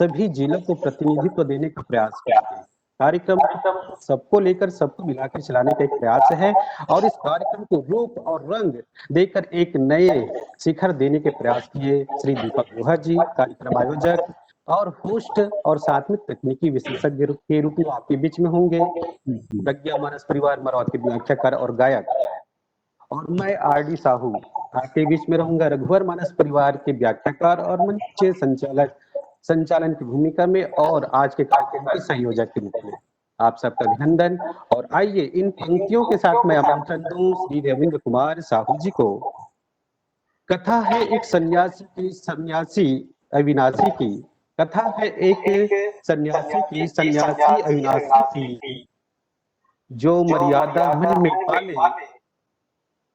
सभी जिलों को प्रतिनिधित्व देने का प्रयास करेंगे। कार्यक्रम सबको लेकर सबको मिलाकर चलाने का एक प्रयास है और इस कार्यक्रम को रूप और रंग देकर एक नए शिखर देने के प्रयास किए श्री दीपक गुहा जी, कार्यक्रम आयोजक और होस्ट और साथ में तकनीकी विशेषज्ञ के रूप में आपके बीच में होंगे। प्रज्ञा मानस परिवार मरौत के व्याख्याकार और गायक, और मैं आरडी साहू आपके बीच में रहूंगा, रघुवर मानस परिवार के व्याख्याकार और मंच संचालक संचालन की भूमिका में और आज के कार्यक्रम के संयोजक के रूप में। आप सबका अभिनंदन। और आइए इन पंक्तियों के साथ मैं आमंत्रण दूं श्री रविंद्र कुमार साहू जी को। कथा है एक सन्यासी अविनाशी की। कथा है एक सन्यासी अविनाशी की, जो मर्यादा मन में पाले,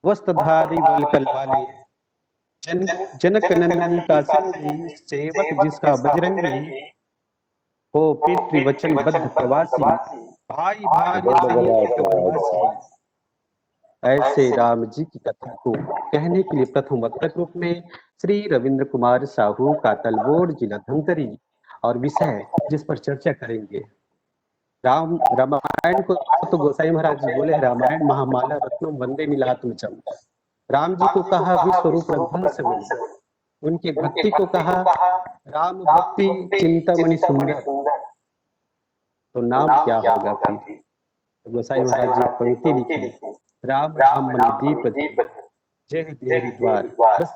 वस्त्रधारी वलकल वाले, जनक नंदन का संगी, सेवक जिसका बजरंगी, हो पितृवचन बद्ध प्रवासी, भाई भाई सहित एक वनवासी। ऐसे राम जी की कथा को कहने के लिए प्रथम वक्ता के रूप में श्री रविंद्र कुमार साहू, कातलबोड़, जिला धमतरी, और विषय जिस पर चर्चा करेंगे रामायण को तो गोसाई महाराज जी बोले, रामायण महामाला रत्नम वंदे नीलात्मचम। राम जी को कहा विश्व रूप रघुवंश बलि, उनके भक्ति को कहा राम भक्ति चिंतामणि सुंदर। तो नाम क्या होगा फिर? तो गोसाई महाराज जी पंक्ति लिखी, राम राम मन दीप दिए, जय जय हरिद्वार। बस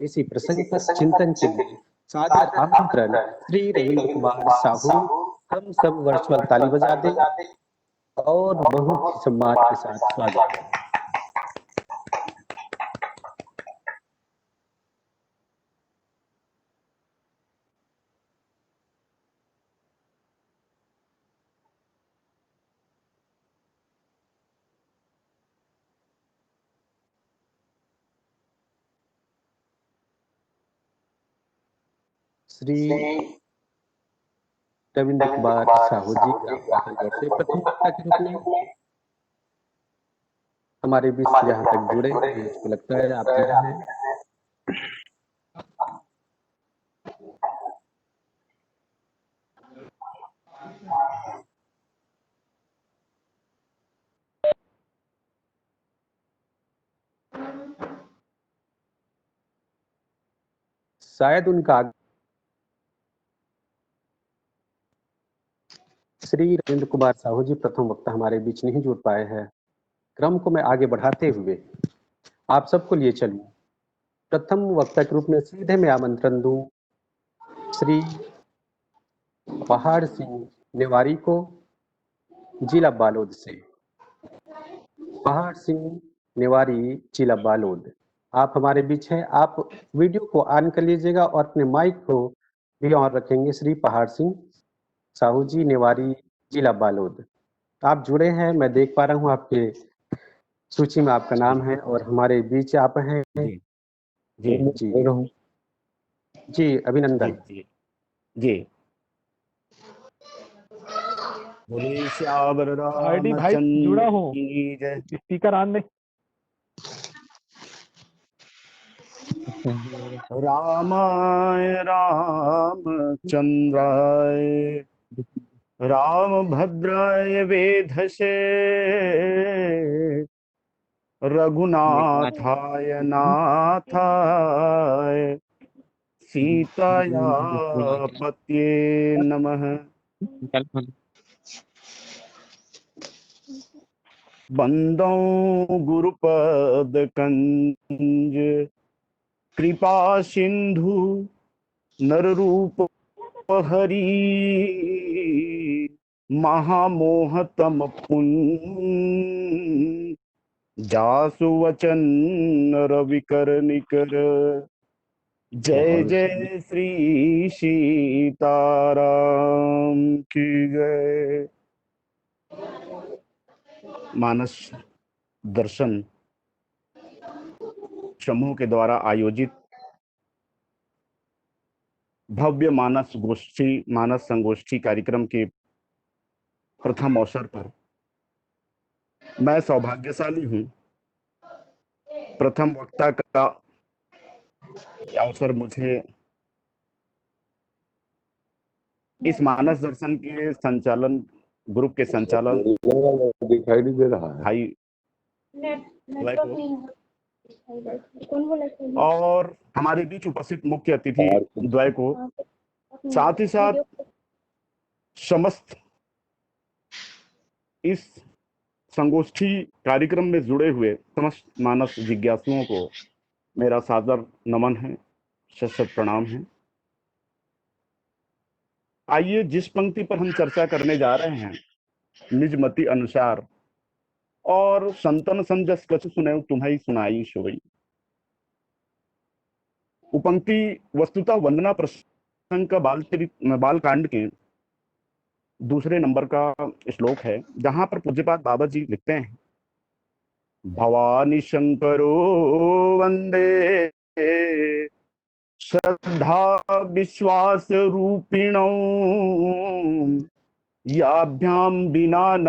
इसी प्रसंग पर चिंतन के लिए सादर आमंत्रण श्री रविंद्र कुमार साहू। हम सब वर्चुअल ताली बजा दें और बहुत ही सम्मान के साथ स्वागत करें। श्री रविंद्र कुमार साहू जी ग्राम कातलगढ़ से प्रथम वक्ता के रूप में हमारे बीच जहाँ तक जुड़े हैं, मुझको लगता है आप जुड़े हैं। शायद उनका श्री रविंद्र कुमार साहू जी प्रथम वक्ता हमारे बीच नहीं जुड़ पाए हैं। क्रम को मैं आगे बढ़ाते हुए आप सबको लिए चलूं। प्रथम वक्ता के रूप में सीधे मैं आमंत्रण दूं श्री पहाड़ सिंह नेवारी को, जिला बालोद से। पहाड़ सिंह नेवारी, जिला बालोद, आप हमारे बीच हैं। आप वीडियो को ऑन कर लीजिएगा और अपने माइक को भी ऑन रखेंगे। श्री पहाड़ सिंह साहू जी नेवारी, जिला बालोद, आप जुड़े हैं, मैं देख पा रहा हूँ आपके सूची में आपका नाम है और हमारे बीच आप हैं। जी जी जी जी, जी अभिनंदन। जी जी, बोले श्यावर आईडी भाई जुड़ा रामचंद्र हूँ, की जय। स्पीकर ऑन दे। रामाय रामचंद्राय रामभद्राय वेधसे रघुनाथाय नाथाय सीताया पत्ये नमः। बंदो गुरुपद कंज कृपा सिंधु नररूप हरि महामोहतम पुन जासु वचन रविकर निकर। जय जय श्री सीताराम की जय। मानस दर्शन समूह के द्वारा आयोजित भव्य मानस संगोष्ठी कार्यक्रम के प्रथम अवसर पर मैं सौभाग्यशाली हूं। प्रथम वक्ता का अवसर मुझे इस मानस दर्शन के संचालन ग्रुप के संचालन दिखाई नहीं दे रहा है। भाई नेटवर्क नहीं है। कौन बोला था? और हमारे बीच उपस्थित मुख्य अतिथि द्वय को, साथ ही साथ समस्त इस संगोष्ठी कार्यक्रम में जुड़े हुए समस्त मानस जिज्ञासुओं को मेरा सादर नमन है, शत शत प्रणाम है। आइए जिस पंक्ति पर हम चर्चा करने जा रहे हैं, निज मति अनुसार और संतन समझस कछु सुने तुम्हें सुनाई सोई। उपंक्ति वस्तुतः वंदना प्रसंग का बाल कांड के दूसरे नंबर का श्लोक है, जहां पर पूज्यपाद बाबा जी लिखते हैं, भवानी शंकरो वंदे श्रद्धा विश्वास रूपिणौ याभ्याम बिना न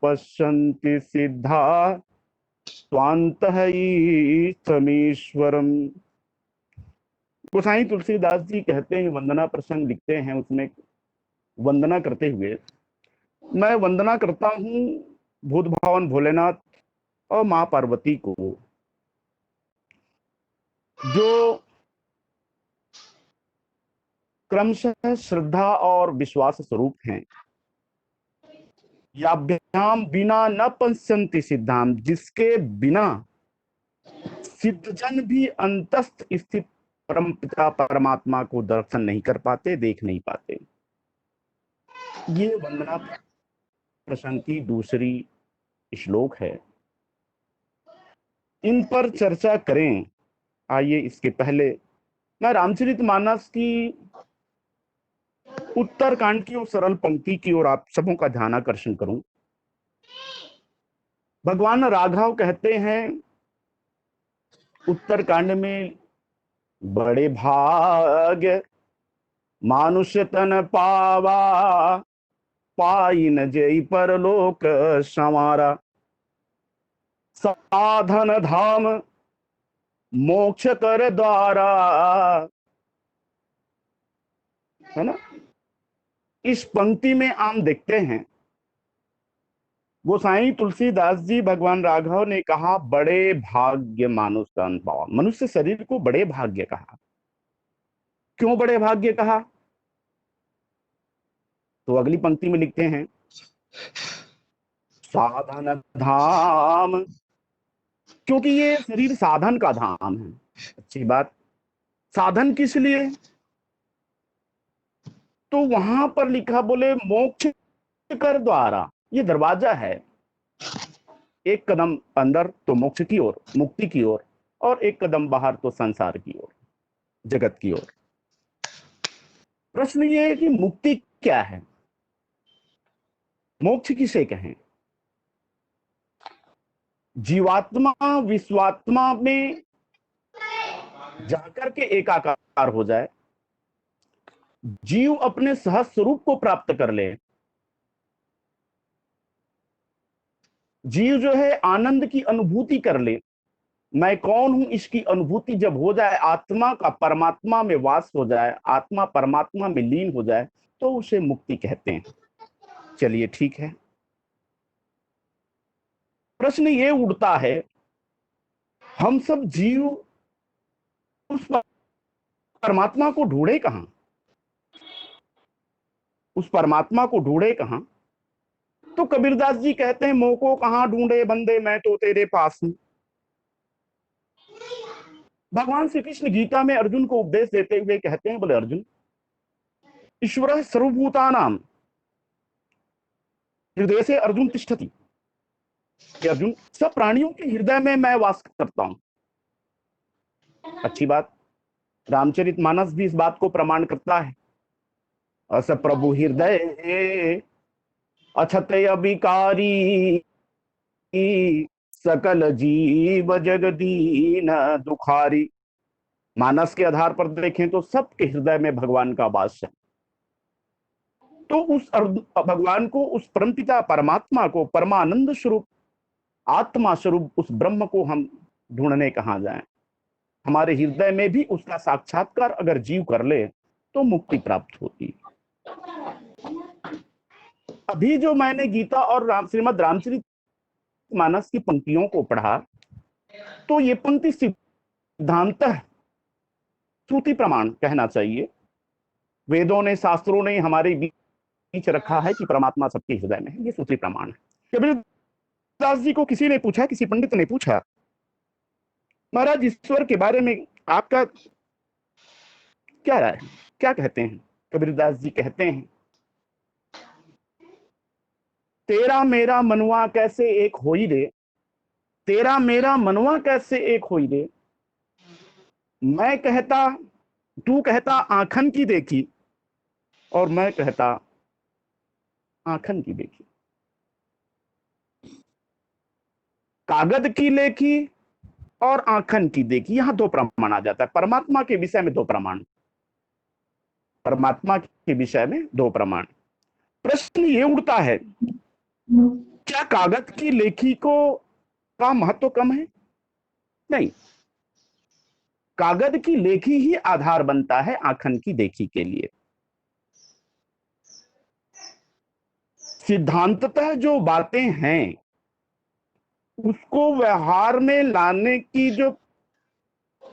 पश्यन्ति सिद्धा स्वान्तः ईशमीश्वरम्। गोसाई तुलसीदास जी कहते हैं, वंदना प्रसंग लिखते हैं, उसमें वंदना करते हुए, मैं वंदना करता हूं भूत भावन भोलेनाथ और मां पार्वती को, जो क्रमशः श्रद्धा और विश्वास स्वरूप हैं। याभ्याम बिना न पश्यन्ति सिद्धाम, जिसके बिना सिद्धजन भी अंतस्थ स्थित परम पिता परमात्मा को दर्शन नहीं कर पाते, देख नहीं पाते। ये वंदना प्रसंग की दूसरी श्लोक है। इन पर चर्चा करें। आइए इसके पहले मैं रामचरितमानस की उत्तरकांड की और सरल पंक्ति की ओर आप सबों का ध्यान आकर्षण करूं। भगवान राघव कहते हैं उत्तरकांड में, बड़े भाग्य मानुष तन पावा, पाई न जई परलोक संवारा। साधन धाम मोक्ष कर द्वारा, है ना। इस पंक्ति में हम देखते हैं गोसाई तुलसीदास जी भगवान राघव ने कहा, बड़े भाग्य मानुष तन पावा। मनुष्य शरीर को बड़े भाग्य कहा। क्यों बड़े भाग्य कहा? तो अगली पंक्ति में लिखते हैं, साधन धाम, क्योंकि ये शरीर साधन का धाम है। अच्छी बात। साधन किस लिए? तो वहां पर लिखा, बोले मोक्ष कर द्वारा, ये दरवाजा है। एक कदम अंदर तो मोक्ष की ओर, मुक्ति की ओर, और एक कदम बाहर तो संसार की ओर, जगत की ओर। प्रश्न ये है कि मुक्ति क्या है? मोक्ष किसे कहें? जीवात्मा विश्वात्मा में जाकर के एकाकार हो जाए, जीव अपने सहज स्वरूप को प्राप्त कर ले। जीव जो है आनंद की अनुभूति कर ले। मैं कौन हूं इसकी अनुभूति जब हो जाए, आत्मा का परमात्मा में वास हो जाए, आत्मा परमात्मा में लीन हो जाए, तो उसे मुक्ति कहते हैं। चलिए ठीक है। प्रश्न ये उठता है, हम सब जीव उस परमात्मा को ढूंढे कहां? उस परमात्मा को ढूंढे कहां? तो कबीरदास जी कहते हैं, मोह को कहां ढूंढे बंदे, मैं तो तेरे पास हूं। भगवान श्री कृष्ण गीता में अर्जुन को उपदेश देते हुए कहते हैं, बोले अर्जुन, ईश्वर सर्वभूतानां हृदय से अर्जुन तिष्ठति। अर्जुन, सब प्राणियों के हृदय में मैं वास करता हूं। अच्छी बात। रामचरितमानस भी इस बात को प्रमाण करता है। अस प्रभु हृदय अछतय अभिकारी, सकल जीव जगदीन दुखारी। मानस के आधार पर देखें तो सबके हृदय में भगवान का वास है। तो उस भगवान को, उस परमपिता परमात्मा को, परमानंद स्वरूप आत्मा स्वरूप उस ब्रह्म को हम ढूंढने कहां जाएं? हमारे हृदय में भी उसका साक्षात्कार अगर जीव कर ले तो मुक्ति प्राप्त होती। अभी जो मैंने गीता और श्रीमद् रामचरित मानस की पंक्तियों को पढ़ा, तो ये पंक्ति सिद्धांतः श्रुति प्रमाण कहना चाहिए। वेदों ने, शास्त्रों ने हमारे बीच रखा है कि परमात्मा सबके हृदय में है, ये श्रुति प्रमाण है। कबीरदास जी को किसी ने पूछा, किसी पंडित ने पूछा, महाराज ईश्वर के बारे में आपका क्या राय है, क्या कहते हैं? कबीरदास जी कहते हैं, तेरा मेरा मनुआ कैसे एक होई रे, तेरा मेरा मनुआ कैसे एक होई रे, मैं कहता, तू कहता आंखन की देखी, और मैं कहता आंखन की देखी। कागज की लेखी और आंखन की देखी, यहां दो प्रमाण आ जाता है। परमात्मा के विषय में दो प्रमाण, परमात्मा के विषय में दो प्रमाण। प्रश्न ये उठता है, क्या कागज की लेखी को का महत्व कम है? नहीं, कागज की लेखी ही आधार बनता है आंखन की देखी के लिए। सिद्धांततः जो बातें हैं उसको व्यवहार में लाने की, जो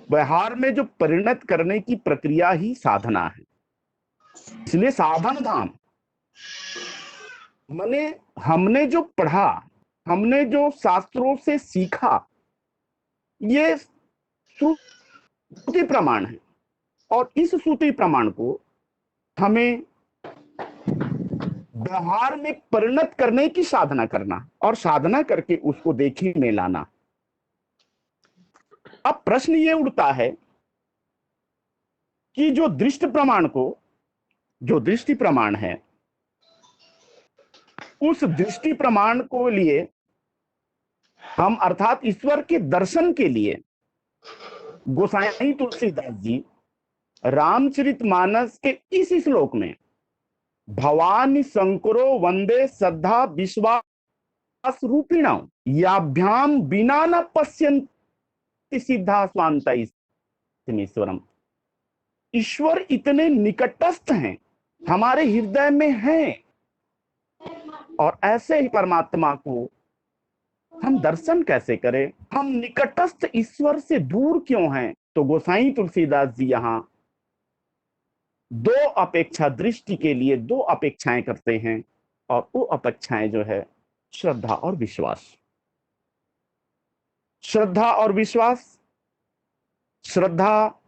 व्यवहार में जो परिणत करने की प्रक्रिया ही साधना है। इसलिए साधन धाम माने हमने जो पढ़ा, हमने जो शास्त्रों से सीखा, ये श्रुति प्रमाण है, और इस श्रुति प्रमाण को हमें व्यवहार में परिणत करने की साधना करना, और साधना करके उसको देखी में लाना। अब प्रश्न ये उठता है कि जो दृष्टि प्रमाण को, जो दृष्टि प्रमाण है, उस दृष्टि प्रमाण को लिए हम अर्थात ईश्वर के दर्शन के लिए गोसाई तुलसीदास जी रामचरितमानस के इस श्लोक में भवानी शंकरो वंदे श्रद्धा विश्वास रूपिणां याभ्याम बिना न पश्यन्ति सिद्धा स्वांता ईश्वरम, ईश्वर इतने निकटस्थ हैं, हमारे हृदय में हैं, और ऐसे ही परमात्मा को हम दर्शन कैसे करें? हम निकटस्थ ईश्वर से दूर क्यों हैं? तो गोसाई तुलसीदास जी यहां दो अपेक्षा, दृष्टि के लिए दो अपेक्षाएं करते हैं, और वो अपेक्षाएं जो है श्रद्धा और विश्वास। श्रद्धा और विश्वास, श्रद्धा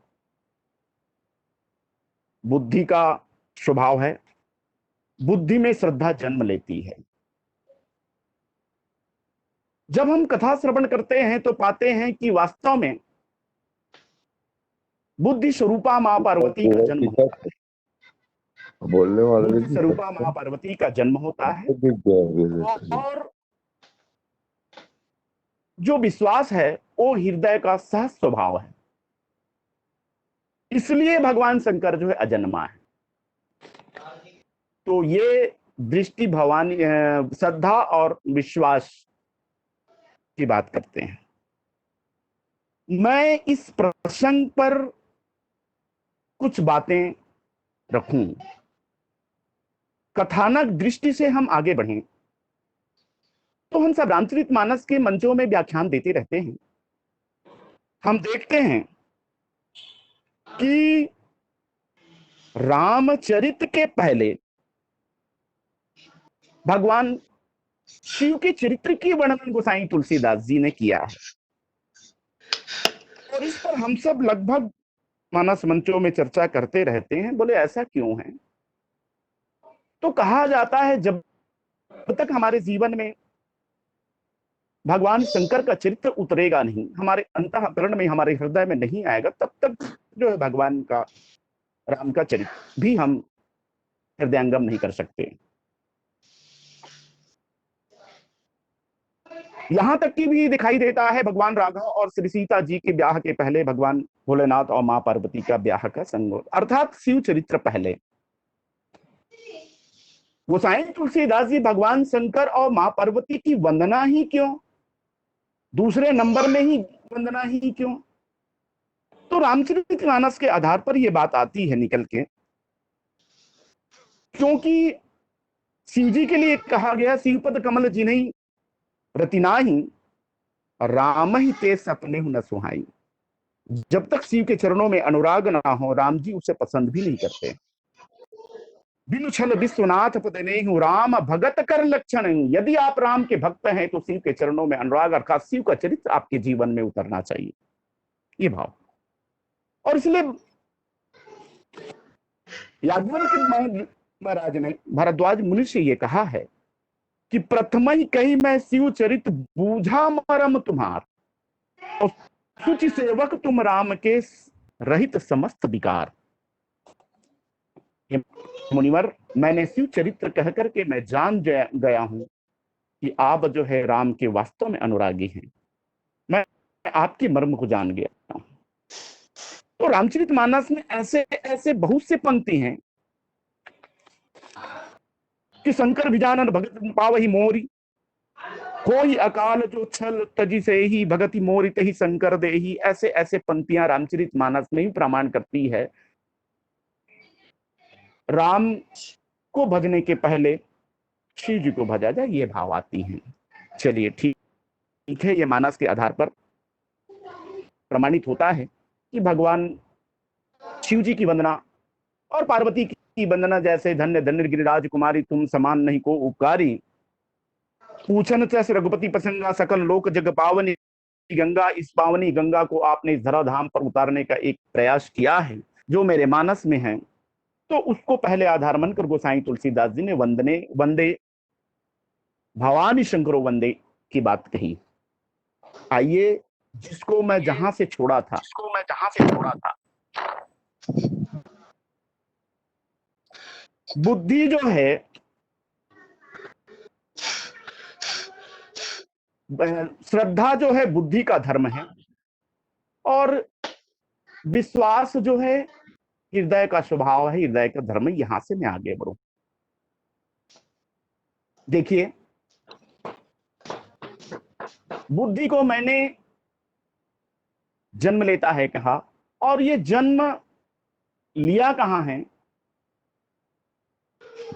बुद्धि का स्वभाव है, बुद्धि में श्रद्धा जन्म लेती है। जब हम कथा श्रवण करते हैं तो पाते हैं कि वास्तव में बुद्धि स्वरूपा मां पार्वती का जन्म होता है, बोलने वाले बुद्धि स्वरूपा मां पार्वती का जन्म होता है, और जो विश्वास है वो हृदय का सहज स्वभाव है। इसलिए भगवान शंकर जो है अजन्मा है। तो ये दृष्टि भवानी श्रद्धा और विश्वास की बात करते हैं। मैं इस प्रसंग पर कुछ बातें रखूं, कथानक दृष्टि से हम आगे बढ़ें। तो हम सब रामचरितमानस के मंचों में व्याख्यान देते रहते हैं। हम देखते हैं कि रामचरित के पहले भगवान शिव के चरित्र की वर्णन गोसाई तुलसीदास जी ने किया है, और इस पर हम सब लगभग मानस मंचों में चर्चा करते रहते हैं। बोले ऐसा क्यों है? तो कहा जाता है जब तक हमारे जीवन में भगवान शंकर का चरित्र उतरेगा नहीं, हमारे अंतःकरण में, हमारे हृदय में नहीं आएगा, तब तक जो है भगवान का, राम का चरित्र भी हम हृदयंगम नहीं कर सकते। यहां तक कि भी दिखाई देता है भगवान राघव और श्री सीता जी के ब्याह के पहले भगवान भोलेनाथ और मां पार्वती का ब्याह का संयोग, अर्थात शिव चरित्र पहले। गोसाई तुलसीदास जी भगवान शंकर और मां पार्वती की वंदना ही क्यों, दूसरे नंबर में ही वंदना ही क्यों? तो रामचरितमानस के आधार पर यह बात आती है निकल के, क्योंकि शिव जी के लिए कहा गया, शिवपद कमल जिन्हीं रति नाही, राम ही ते सपने हूं न सुहाई। जब तक शिव के चरणों में अनुराग ना हो, राम जी उसे पसंद भी नहीं करते। बिनु छल विश्वनाथ पद नेहु, राम भगत कर लक्षण। यदि आप राम के भक्त हैं तो शिव के चरणों में अनुराग अर्थात शिव का चरित्र आपके जीवन में उतरना चाहिए, ये भाव। और इसलिए याज्ञवल्क्य महाराज ने भारद्वाज मुनि से ये कहा है कि प्रथम ही कही मैं शिव चरित बूझा मरम तुम्हार, और सुचि सेवक तुम राम के रहित समस्त विकार। मुनिवर, मैंने शिव चरित्र कह करके मैं जान गया हूं कि आप जो है राम के वास्तव में अनुरागी हैं। मैं आपके मर्म को जान गया हूं। तो रामचरितमानस में ऐसे ऐसे बहुत से पंक्ति हैं कि शंकर विजानन भगत पावहि मोरी, कोई अकाल जो छल तजी से ही भगति मोरी तही शंकर देही। ऐसे ऐसे पंक्तियां रामचरितमानस में ही प्रमाण करती है राम को भजने के पहले शिव जी को भजा जाए, ये भाव आती हैं। चलिए ठीक है, ये मानस के आधार पर प्रमाणित होता है कि भगवान शिव जी की वंदना और पार्वती की वंदना, जैसे धन्य धन्य गिरिराज कुमारी तुम समान नहीं को उपकारी, पूछन चस रघुपति प्रसंगा सकल लोक जग पावनी गंगा। इस पावनी गंगा को आपने इस धराधाम पर उतारने का एक प्रयास किया है जो मेरे मानस में है, तो उसको पहले आधार मानकर गोसाई तुलसीदास जी ने वंदे भवानी शंकरो वंदे की बात कही। आइए, जिसको मैं जहां से छोड़ा था बुद्धि जो है, श्रद्धा जो है बुद्धि का धर्म है, और विश्वास जो है हृदय का स्वभाव है, हृदय का धर्म है। यहां से मैं आगे बढ़ूं। देखिए, बुद्धि को मैंने जन्म लेता है कहा, और ये जन्म लिया कहां है,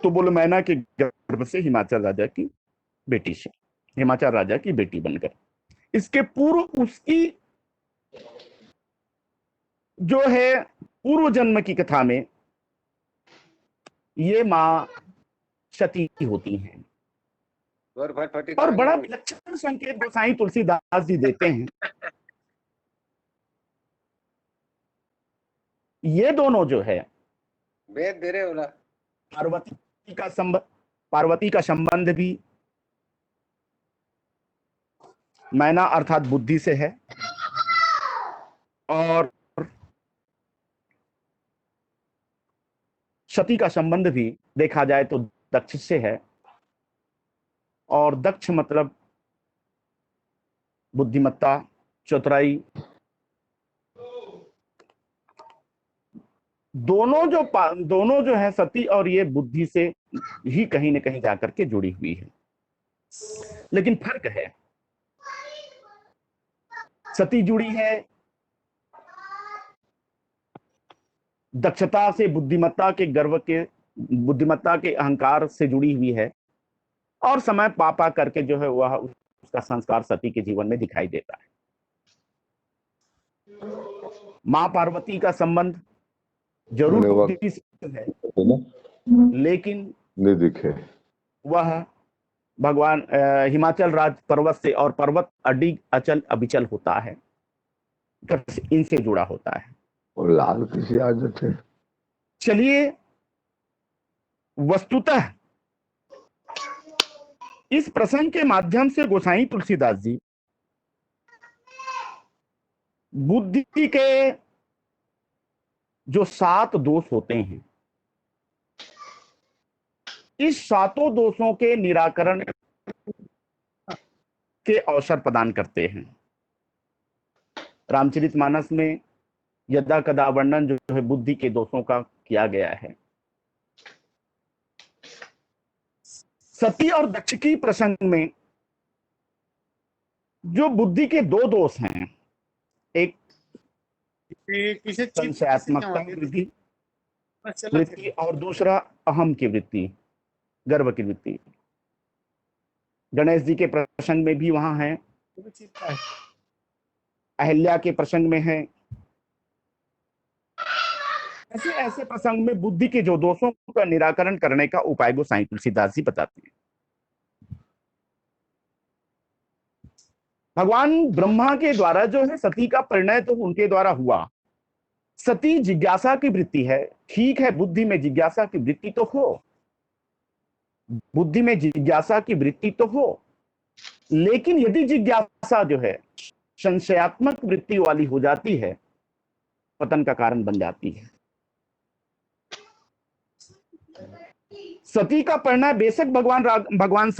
तो बोलो मैना के गर्भ से, हिमाचल राजा की बेटी से, हिमाचल राजा की बेटी बनकर। इसके पूर्व उसकी जो है पूर्व जन्म की कथा में ये मां सती होती हैं, और बड़ा विलक्षण संकेत गोसाई तुलसीदास जी देते हैं। ये दोनों जो है वेद दे रहे हो ना, पार्वती का संबंध भी मैना अर्थात बुद्धि से है, और सती का संबंध भी देखा जाए तो दक्ष से है, और दक्ष मतलब बुद्धिमत्ता, चतुराई। दोनों जो है सती और ये बुद्धि से ही कहीं न कहीं जाकर के जुड़ी हुई है, लेकिन फर्क है। सती जुड़ी है दक्षता से, बुद्धिमत्ता के अहंकार से जुड़ी हुई है, और समय पापा करके जो है वह उसका संस्कार सती के जीवन में दिखाई देता है। मां पार्वती का संबंध जरूर बुद्धि से है, लेकिन नहीं दिखे, वह भगवान हिमाचल राज पर्वत से, और पर्वत अडिग अचल अबिचल होता है, इनसे जुड़ा होता है। और लाल किसी आदत है। चलिए, वस्तुतः इस प्रसंग के माध्यम से गोसाई तुलसीदास जी बुद्धि के जो 7 दोष होते हैं, इस 7 दोषों के निराकरण के अवसर प्रदान करते हैं। रामचरितमानस में यदा कदा वर्णन जो है बुद्धि के दोषों का किया गया है। सती और दक्ष की प्रसंग में जो बुद्धि के 2 दोष हैं, एक संशयात्मकता वृत्ति और दूसरा अहम की वृत्ति। गर्व की वृत्ति। गणेश जी के प्रसंग में भी वहां है, अहिल्या के प्रसंग में है। ऐसे ऐसे प्रसंग में बुद्धि के जो दोषों का निराकरण करने का उपाय गोसाई तुलसीदास जी बताते हैं। भगवान ब्रह्मा के द्वारा जो है सती का परिणय तो उनके द्वारा हुआ। सती जिज्ञासा की वृत्ति है, ठीक है, बुद्धि में जिज्ञासा की वृत्ति तो हो, बुद्धि में जिज्ञासा की वृत्ति तो हो, लेकिन यदि जिज्ञासा जो है संशयात्मक वृत्ति वाली हो जाती है, पतन का कारण बन जाती है। सती का परिणय बेशक भगवान